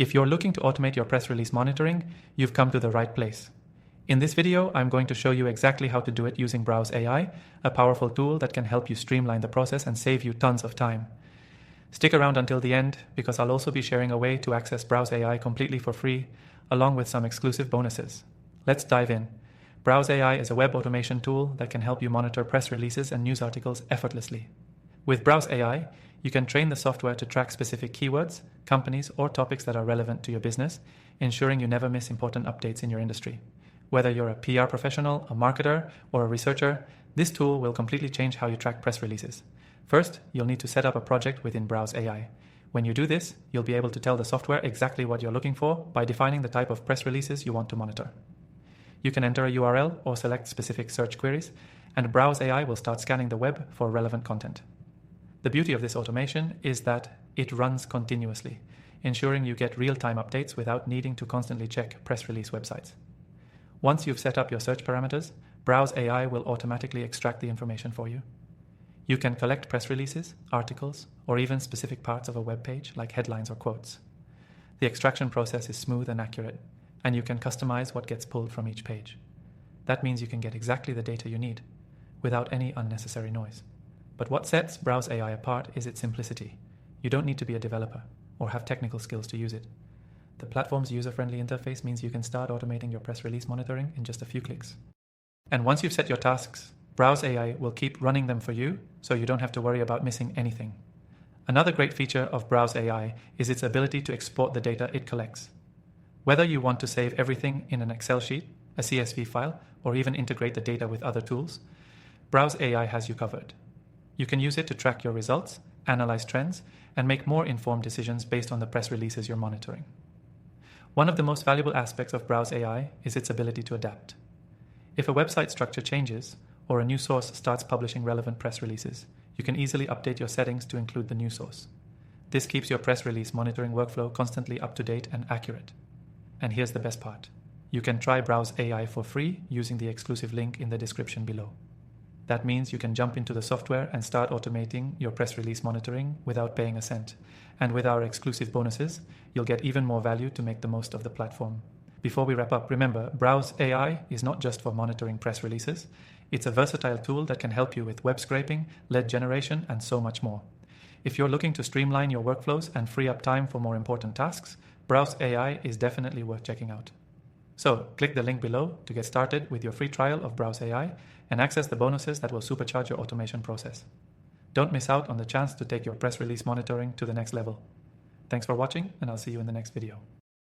If you're looking to automate your press release monitoring, you've come to the right place. In this video, I'm going to show you exactly how to do it using Browse AI, a powerful tool that can help you streamline the process and save you tons of time. Stick around until the end, because I'll also be sharing a way to access Browse AI completely for free, along with some exclusive bonuses. Let's dive in. Browse AI is a web automation tool that can help you monitor press releases and news articles effortlessly. With Browse AI, you can train the software to track specific keywords, companies, or topics that are relevant to your business, ensuring you never miss important updates in your industry. Whether you're a PR professional, a marketer, or a researcher, this tool will completely change how you track press releases. First, you'll need to set up a project within Browse AI. When you do this, you'll be able to tell the software exactly what you're looking for by defining the type of press releases you want to monitor. You can enter a URL or select specific search queries, and Browse AI will start scanning the web for relevant content. The beauty of this automation is that it runs continuously, ensuring you get real-time updates without needing to constantly check press release websites. Once you've set up your search parameters, Browse AI will automatically extract the information for you. You can collect press releases, articles, or even specific parts of a web page like headlines or quotes. The extraction process is smooth and accurate, and you can customize what gets pulled from each page. That means you can get exactly the data you need, without any unnecessary noise. But what sets Browse AI apart is its simplicity. You don't need to be a developer or have technical skills to use it. The platform's user-friendly interface means you can start automating your press release monitoring in just a few clicks. And once you've set your tasks, Browse AI will keep running them for you, so you don't have to worry about missing anything. Another great feature of Browse AI is its ability to export the data it collects. Whether you want to save everything in an Excel sheet, a CSV file, or even integrate the data with other tools, Browse AI has you covered. You can use it to track your results, analyze trends, and make more informed decisions based on the press releases you're monitoring. One of the most valuable aspects of Browse AI is its ability to adapt. If a website structure changes, or a new source starts publishing relevant press releases, you can easily update your settings to include the new source. This keeps your press release monitoring workflow constantly up to date and accurate. And here's the best part. You can try Browse AI for free using the exclusive link in the description below. That means you can jump into the software and start automating your press release monitoring without paying a cent. And with our exclusive bonuses, you'll get even more value to make the most of the platform. Before we wrap up, remember, Browse AI is not just for monitoring press releases. It's a versatile tool that can help you with web scraping, lead generation, and so much more. If you're looking to streamline your workflows and free up time for more important tasks, Browse AI is definitely worth checking out. So, click the link below to get started with your free trial of Browse AI and access the bonuses that will supercharge your automation process. Don't miss out on the chance to take your press release monitoring to the next level. Thanks for watching, and I'll see you in the next video.